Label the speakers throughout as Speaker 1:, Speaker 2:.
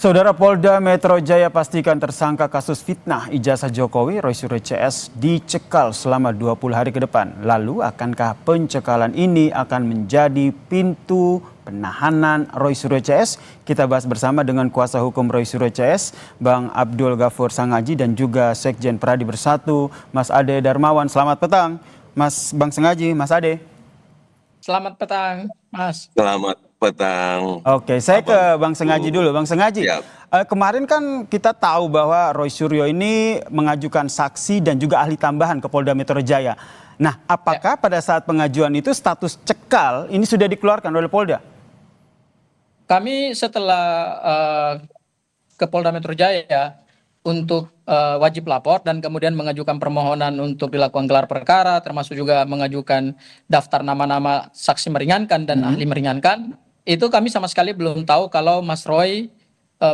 Speaker 1: Saudara Polda Metro Jaya pastikan tersangka kasus fitnah ijazah Jokowi, Roy Suryo CS, dicekal selama 20 hari ke depan. Lalu akankah pencekalan ini akan menjadi pintu penahanan Roy Suryo CS? Kita bahas bersama dengan kuasa hukum Roy Suryo CS, Bang Abdul Ghafur Sangaji, dan juga Sekjen Pradi Bersatu, Mas Ade Darmawan. Selamat petang, Mas Bang Sangaji, Mas Ade.
Speaker 2: Selamat petang, Mas.
Speaker 3: Selamat petang.
Speaker 1: Oke, saya ke Bang Sangaji dulu. Bang Sangaji, kemarin kan kita tahu bahwa Roy Suryo ini mengajukan saksi dan juga ahli tambahan ke Polda Metro Jaya. Nah, apakah pada saat pengajuan itu status cekal ini sudah dikeluarkan oleh Polda?
Speaker 2: Kami setelah ke Polda Metro Jaya untuk wajib lapor dan kemudian mengajukan permohonan untuk dilakukan gelar perkara, termasuk juga mengajukan daftar nama-nama saksi meringankan dan ahli meringankan, itu kami sama sekali belum tahu kalau Mas Roy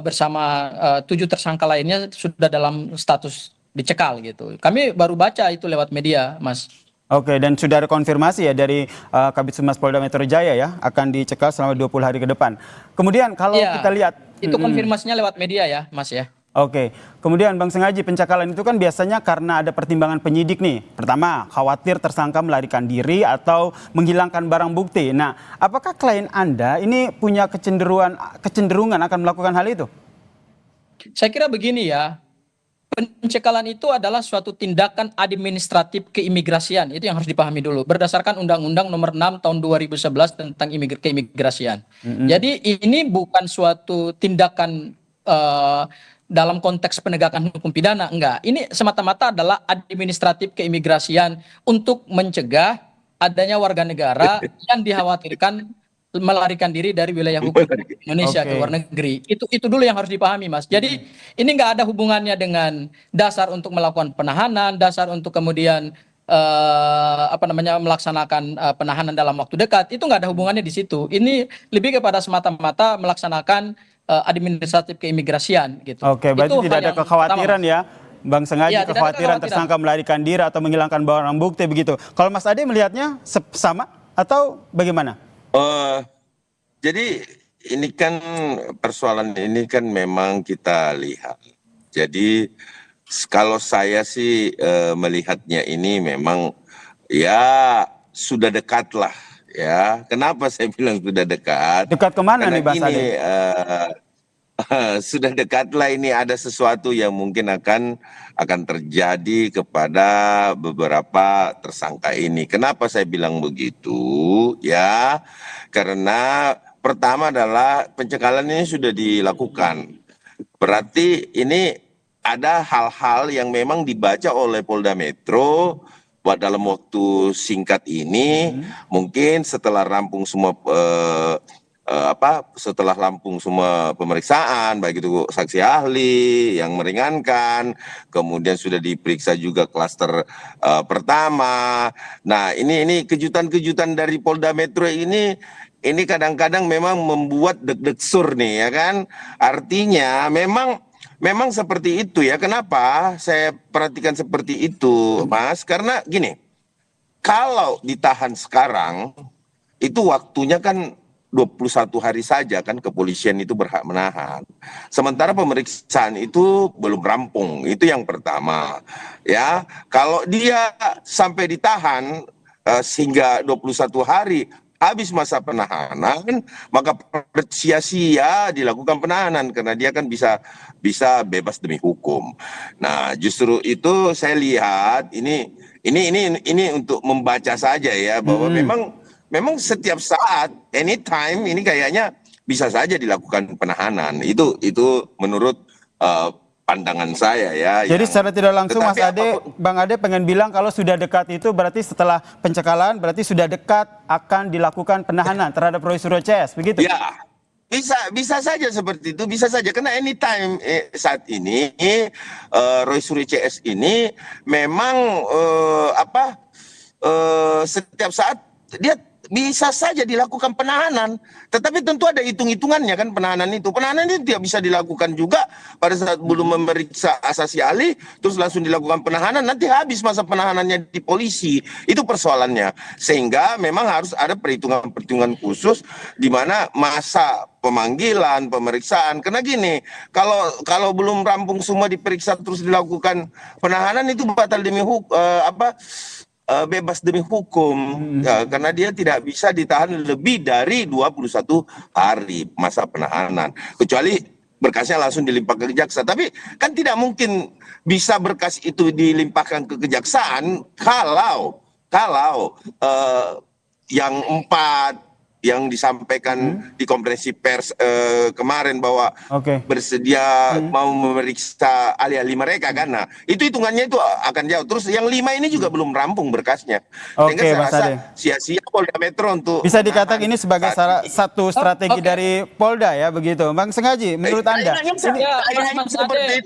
Speaker 2: bersama 7 tersangka lainnya sudah dalam status dicekal gitu. Kami baru baca itu lewat media, Mas.
Speaker 1: Oke, dan sudah ada konfirmasi ya dari Kabid Humas Polda Metro Jaya ya, akan dicekal selama 20 hari ke depan. Kemudian kalau kita lihat,
Speaker 2: itu konfirmasinya lewat media ya, Mas ya.
Speaker 1: Oke, kemudian Bang Sangaji, pencekalan itu kan biasanya karena ada pertimbangan penyidik nih. Pertama, khawatir tersangka melarikan diri atau menghilangkan barang bukti. Nah, apakah klien Anda ini punya kecenderungan akan melakukan hal itu?
Speaker 2: Saya kira begini ya, pencekalan itu adalah suatu tindakan administratif keimigrasian. Itu yang harus dipahami dulu. Berdasarkan Undang-Undang Nomor 6 Tahun 2011 tentang keimigrasian. Jadi ini bukan suatu tindakan dalam konteks penegakan hukum pidana, enggak. Ini semata-mata adalah administratif keimigrasian untuk mencegah adanya warga negara yang dikhawatirkan melarikan diri dari wilayah hukum Indonesia ke luar negeri. Itu dulu yang harus dipahami, Mas. Jadi ini enggak ada hubungannya dengan dasar untuk melakukan penahanan, dasar untuk kemudian melaksanakan penahanan dalam waktu dekat. Itu enggak ada hubungannya di situ. Ini lebih kepada semata-mata melaksanakan administratif keimigrasian gitu.
Speaker 1: Oke, berarti tidak ada kekhawatiran ya, Bang Sangaji,
Speaker 2: Ya,
Speaker 1: kekhawatiran tersangka melarikan diri atau menghilangkan barang bukti begitu. Kalau Mas Ade melihatnya sama atau bagaimana?
Speaker 3: Jadi ini kan persoalan ini kan memang kita lihat. Jadi kalau saya sih melihatnya ini memang ya sudah dekat lah. Ya, kenapa saya bilang sudah dekat?
Speaker 1: Dekat kemana nih, Bang Ade?
Speaker 3: Sudah dekat lah, ini ada sesuatu yang mungkin akan terjadi kepada beberapa tersangka ini. Kenapa saya bilang begitu? Ya, karena pertama adalah pencekalan ini sudah dilakukan. Berarti ini ada hal-hal yang memang dibaca oleh Polda Metro dalam waktu singkat ini. Mungkin setelah rampung semua pemeriksaan, baik itu saksi ahli yang meringankan, kemudian sudah diperiksa juga klaster pertama. Nah, ini kejutan-kejutan dari Polda Metro ini kadang-kadang memang membuat deg-deg sur nih, ya kan? Artinya memang seperti itu ya. Kenapa saya perhatikan seperti itu, Mas? Karena gini, kalau ditahan sekarang, itu waktunya kan 21 hari saja kan kepolisian itu berhak menahan. Sementara pemeriksaan itu belum rampung, itu yang pertama. Ya, kalau dia sampai ditahan sehingga 21 hari, habis masa penahanan, maka sia-sia dilakukan penahanan karena dia kan bisa bebas demi hukum. Nah, justru itu saya lihat ini untuk membaca saja ya, bahwa memang setiap saat, anytime, ini kayaknya bisa saja dilakukan penahanan. Itu menurut pandangan saya ya.
Speaker 1: Jadi secara tidak langsung, Mas Ade, Bang Ade pengen bilang kalau sudah dekat itu berarti setelah pencekalan berarti sudah dekat akan dilakukan penahanan terhadap Roy Suryo CS, begitu?
Speaker 3: Ya, bisa saja seperti itu, bisa saja karena anytime saat ini Roy Suryo CS ini memang setiap saat dia bisa saja dilakukan penahanan, tetapi tentu ada hitung-hitungannya kan penahanan itu. Penahanan itu tidak bisa dilakukan juga pada saat belum memeriksa saksi ahli, terus langsung dilakukan penahanan, nanti habis masa penahanannya di polisi. Itu persoalannya. Sehingga memang harus ada perhitungan-perhitungan khusus di mana masa pemanggilan, pemeriksaan. Karena gini, kalau belum rampung semua diperiksa terus dilakukan penahanan itu batal demi bebas demi hukum ya, karena dia tidak bisa ditahan lebih dari 21 hari masa penahanan kecuali berkasnya langsung dilimpahkan ke jaksa. Tapi kan tidak mungkin bisa berkas itu dilimpahkan ke kejaksaan kalau yang 4 yang disampaikan di konferensi pers kemarin bahwa bersedia mau memeriksa ahli-ahli mereka kan. Nah, itu hitungannya itu akan jauh. Terus yang 5 ini juga belum rampung berkasnya. Sehingga saya rasa sia-sia Polda Metro untuk
Speaker 1: bisa dikatakan ini sebagai salah satu strategi dari Polda ya begitu. Bang Sengaji, menurut Anda?
Speaker 2: Mas Ade,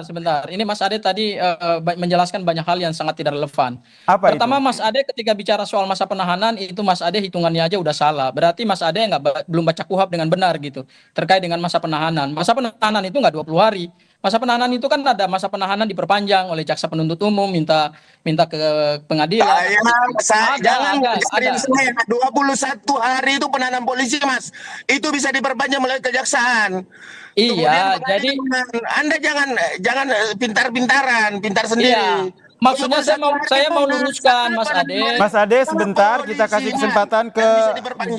Speaker 2: sebentar. Ini Mas Ade tadi menjelaskan banyak hal yang sangat tidak relevan. Pertama, Mas Ade ketika bicara soal masa penahanan itu Mas Ade hitungannya aja udah salah. Berarti Mas Ade belum baca KUHP dengan benar gitu terkait dengan masa penahanan. Masa penahanan itu nggak 20 hari. Masa penahanan itu kan ada masa penahanan diperpanjang oleh jaksa penuntut umum, minta ke pengadilan.
Speaker 3: Jangan 21 hari itu penahanan polisi, Mas. Itu bisa diperpanjang melalui kejaksaan.
Speaker 2: Iya, jadi
Speaker 3: Anda jangan pintar-pintaran, pintar sendiri.
Speaker 2: Iya. Maksudnya saya mau luruskan Mas Ade.
Speaker 1: Mas Ade sebentar kita kasih kesempatan ke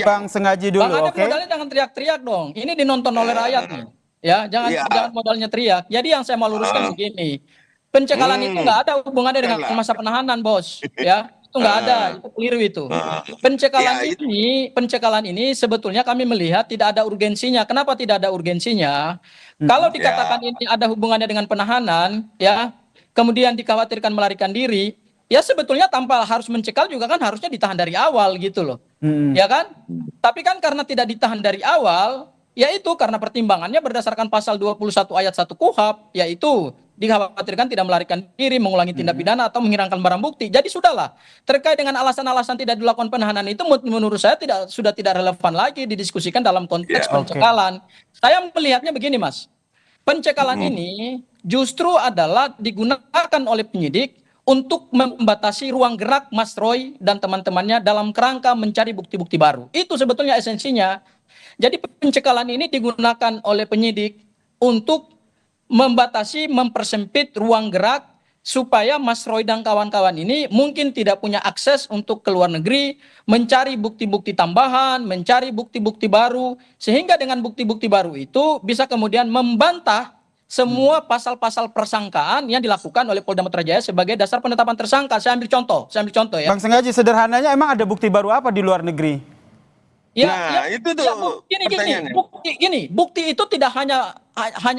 Speaker 1: Bang Sengaji dulu, oke?
Speaker 2: Modalnya jangan teriak-teriak dong. Ini dinonton oleh rakyat nih. Ya, jangan modalnya teriak. Jadi yang saya mau luruskan begini. Pencekalan itu nggak ada hubungannya dengan masa penahanan, Bos. Ya, itu nggak ada, itu keliru itu. Pencekalan ini sebetulnya kami melihat tidak ada urgensinya. Kenapa tidak ada urgensinya? Kalau dikatakan ini ada hubungannya dengan penahanan, ya, kemudian dikhawatirkan melarikan diri, ya sebetulnya tanpa harus mencekal juga kan harusnya ditahan dari awal gitu loh. Ya kan? Tapi kan karena tidak ditahan dari awal, yaitu karena pertimbangannya berdasarkan pasal 21 ayat 1 KUHP, yaitu dikhawatirkan tidak melarikan diri, mengulangi tindak pidana atau menghilangkan barang bukti. Jadi sudahlah, terkait dengan alasan-alasan tidak dilakukan penahanan itu menurut saya sudah tidak relevan lagi didiskusikan dalam konteks pencekalan. Saya melihatnya begini, Mas. Pencekalan ini justru adalah digunakan oleh penyidik untuk membatasi ruang gerak Mas Roy dan teman-temannya dalam kerangka mencari bukti-bukti baru. Itu sebetulnya esensinya. Jadi pencekalan ini digunakan oleh penyidik untuk membatasi, mempersempit ruang gerak supaya Mas Roy dan kawan-kawan ini mungkin tidak punya akses untuk ke luar negeri, mencari bukti-bukti tambahan, mencari bukti-bukti baru, sehingga dengan bukti-bukti baru itu bisa kemudian membantah semua pasal-pasal persangkaan yang dilakukan oleh Polda Metro Jaya sebagai dasar penetapan tersangka. Saya ambil contoh ya.
Speaker 1: Bang Sengaji, sederhananya emang ada bukti baru apa di luar negeri?
Speaker 3: Itu tuh
Speaker 2: bukti itu tidak hanya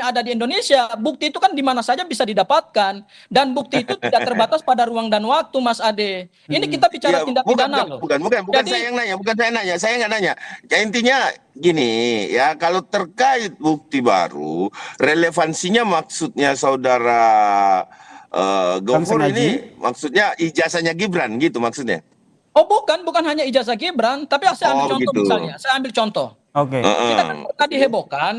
Speaker 2: ada di Indonesia. Bukti itu kan di mana saja bisa didapatkan, dan bukti itu tidak terbatas pada ruang dan waktu, Mas Ade. Ini kita bicara tindak pidana loh.
Speaker 3: Bukan saya yang nanya, saya nggak nanya. Ya, intinya gini ya, kalau terkait bukti baru, relevansinya maksudnya saudara Gofur ini maksudnya ijazahnya Gibran gitu maksudnya.
Speaker 2: Oh bukan hanya ijazah Gibran, tapi saya ambil contoh misalnya. Saya ambil contoh. Kita kan pernah dihebohkan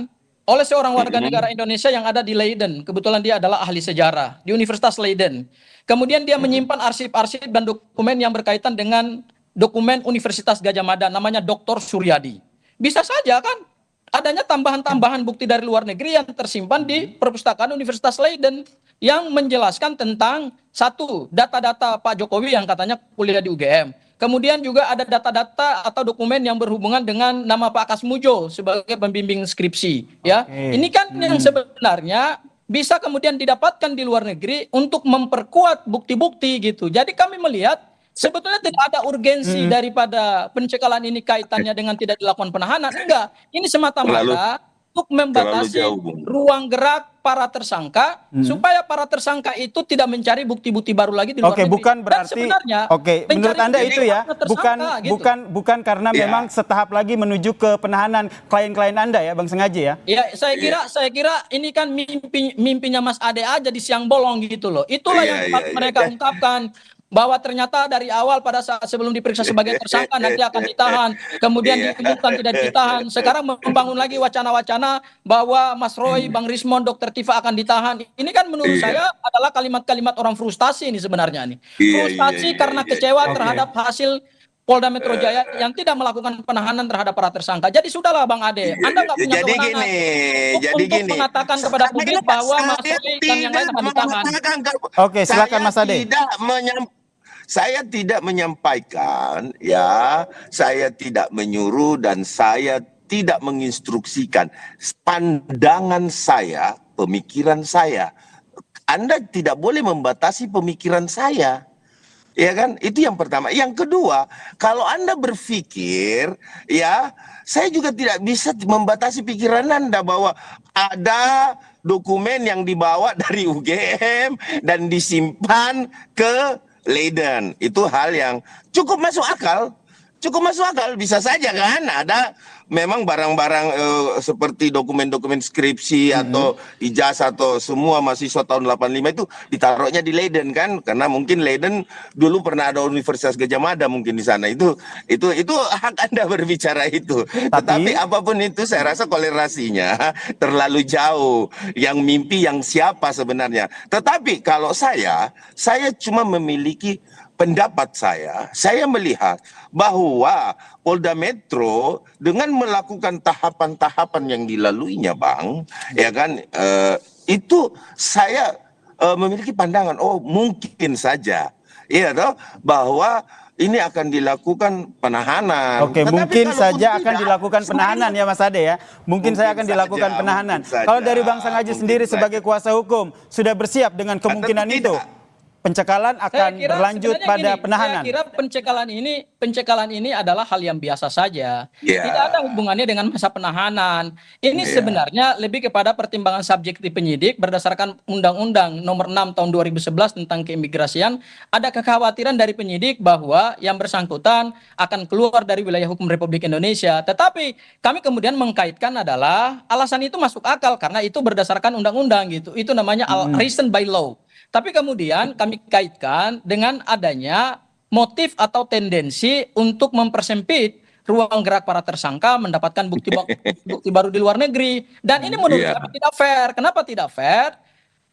Speaker 2: oleh seorang warga negara Indonesia yang ada di Leiden. Kebetulan dia adalah ahli sejarah di Universitas Leiden. Kemudian dia menyimpan arsip-arsip dan dokumen yang berkaitan dengan dokumen Universitas Gadjah Mada, namanya Dr. Suryadi. Bisa saja kan adanya tambahan-tambahan bukti dari luar negeri yang tersimpan di perpustakaan Universitas Leiden yang menjelaskan tentang satu, data-data Pak Jokowi yang katanya kuliah di UGM. Kemudian juga ada data-data atau dokumen yang berhubungan dengan nama Pak Kasmujo sebagai pembimbing skripsi. Ya, ini kan yang sebenarnya bisa kemudian didapatkan di luar negeri untuk memperkuat bukti-bukti gitu. Jadi kami melihat sebetulnya tidak ada urgensi daripada pencekalan ini kaitannya dengan tidak dilakukan penahanan. Enggak, ini semata-mata untuk membatasi ruang gerak para tersangka supaya para tersangka itu tidak mencari bukti-bukti baru lagi di luar negeri.
Speaker 1: Bukan berarti sebenarnya menurut Anda itu ya bukan karena memang setahap lagi menuju ke penahanan klien-klien Anda ya, Bang Sengaji ya.
Speaker 2: Ya, saya kira ini kan mimpinya Mas Ade aja di siang bolong gitu loh. Itulah yang mereka ungkapkan. bahwa ternyata dari awal pada saat sebelum diperiksa sebagai tersangka nanti akan ditahan, kemudian diumumkan tidak ditahan. Sekarang membangun lagi wacana-wacana bahwa Mas Roy, Bang Rismon, Dr. Tifa akan ditahan. Ini kan menurut saya adalah kalimat-kalimat orang frustasi ini sebenarnya nih. Frustasi karena kecewa terhadap hasil Polda Metro Jaya yang tidak melakukan penahanan terhadap para tersangka. Jadi sudahlah Bang Ade, Anda nggak punya kewenangan untuk mengatakan kepada publik bahwa Mas Roy dan yang lain akan ditahan.
Speaker 1: Oke, silakan Mas Ade.
Speaker 3: Saya tidak menyampaikan, ya, saya tidak menyuruh dan saya tidak menginstruksikan. Pandangan saya, pemikiran saya. Anda tidak boleh membatasi pemikiran saya. Ya kan? Itu yang pertama. Yang kedua, kalau Anda berpikir, ya, saya juga tidak bisa membatasi pikiran Anda bahwa ada dokumen yang dibawa dari UGM dan disimpan ke Leiden. Itu hal yang cukup masuk akal. Cukup masuk akal, bisa saja kan ada memang barang-barang seperti dokumen-dokumen skripsi atau ijazah atau semua mahasiswa tahun 85 itu ditaruhnya di Leiden kan, karena mungkin Leiden dulu pernah ada Universitas Gajah Mada mungkin di sana. Itu hak Anda berbicara itu. Tetapi apapun itu saya rasa kolerasinya terlalu jauh. Yang mimpi yang siapa sebenarnya. Tetapi kalau saya cuma memiliki pendapat saya melihat bahwa Polda Metro dengan melakukan tahapan-tahapan yang dilaluinya, Bang, ya kan, itu saya memiliki pandangan, oh mungkin saja, ya toh, bahwa ini akan dilakukan penahanan.
Speaker 1: Oke,
Speaker 3: Tetapi
Speaker 1: mungkin saja
Speaker 3: tidak,
Speaker 1: akan dilakukan penahanan ya Mas Ade ya. Mungkin saya akan dilakukan penahanan. Kalau dari Bang Sengaji sendiri sebagai kuasa hukum sudah bersiap dengan kemungkinan itu? Pencekalan akan berlanjut pada penahanan.
Speaker 2: Saya kira pencekalan ini adalah hal yang biasa saja. Tidak ada hubungannya dengan masa penahanan. Ini sebenarnya lebih kepada pertimbangan subjektif penyidik berdasarkan Undang-Undang Nomor 6 Tahun 2011 tentang keimigrasian. Ada kekhawatiran dari penyidik bahwa yang bersangkutan akan keluar dari wilayah hukum Republik Indonesia. Tetapi kami kemudian mengkaitkan adalah alasan itu masuk akal karena itu berdasarkan undang-undang gitu. Itu namanya reason by law. Tapi kemudian kami kaitkan dengan adanya motif atau tendensi untuk mempersempit ruang gerak para tersangka mendapatkan bukti baru di luar negeri. Dan ini menurut kami tidak fair. Kenapa tidak fair?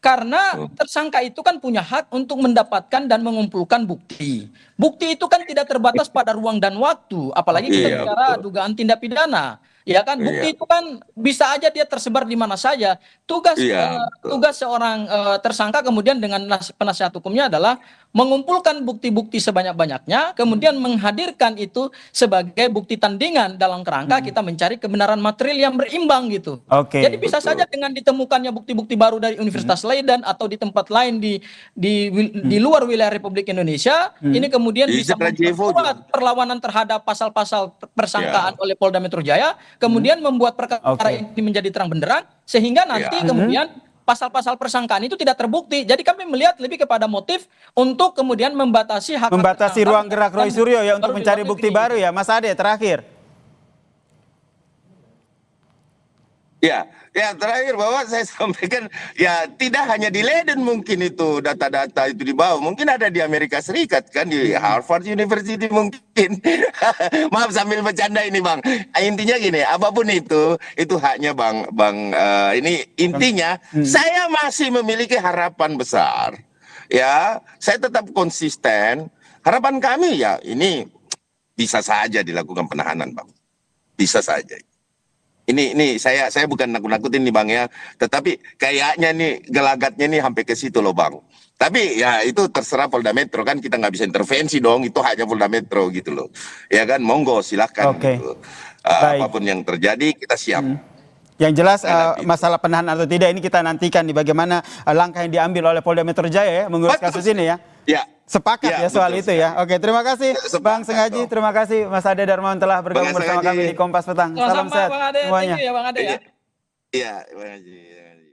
Speaker 2: Karena tersangka itu kan punya hak untuk mendapatkan dan mengumpulkan bukti. Bukti itu kan tidak terbatas pada ruang dan waktu. Apalagi kita bicara dugaan tindak pidana. Ya kan, bukti itu kan bisa aja dia tersebar di mana saja. Tugas seorang tersangka kemudian dengan penasihat hukumnya adalah mengumpulkan bukti-bukti sebanyak-banyaknya, kemudian menghadirkan itu sebagai bukti tandingan dalam kerangka kita mencari kebenaran material yang berimbang gitu. Jadi bisa saja dengan ditemukannya bukti-bukti baru dari Universitas Leiden atau di tempat lain di luar wilayah Republik Indonesia, ini kemudian bisa memperkuat perlawanan terhadap pasal-pasal persangkaan oleh Polda Metro Jaya, kemudian membuat perkara ini menjadi terang benderang, sehingga nanti kemudian pasal-pasal persangkaan itu tidak terbukti. Jadi kami melihat lebih kepada motif untuk kemudian membatasi
Speaker 1: ruang gerak Roy Suryo ya untuk mencari bukti baru ya. Mas Ade terakhir.
Speaker 3: Ya terakhir bahwa saya sampaikan ya tidak hanya di Leiden mungkin itu data-data itu dibawa, mungkin ada di Amerika Serikat kan, di Harvard University mungkin. Maaf sambil bercanda ini Bang. Intinya gini, apapun itu haknya Bang ini intinya saya masih memiliki harapan besar. Ya, saya tetap konsisten. Harapan kami ya ini bisa saja dilakukan penahanan Bang. Bisa saja. Ini saya bukan nakut-nakutin nih Bang ya, tetapi kayaknya nih gelagatnya nih sampai ke situ loh Bang. Tapi ya itu terserah Polda Metro kan, kita nggak bisa intervensi dong, itu haknya Polda Metro gitu loh. Ya kan, monggo silahkan gitu. Apapun yang terjadi kita siap.
Speaker 1: Yang jelas masalah penahanan atau tidak ini kita nantikan di bagaimana langkah yang diambil oleh Polda Metro Jaya ya mengurus kasus ini ya. Sepakat ya soal itu ya. Oke, terima kasih Bang Sengaji, terima kasih Mas Ade Darmawan telah bergabung bersama kami di Kompas Petang. Salam sehat semuanya.
Speaker 2: Thank you ya Bang Ade ya.
Speaker 3: Iya, terima kasih.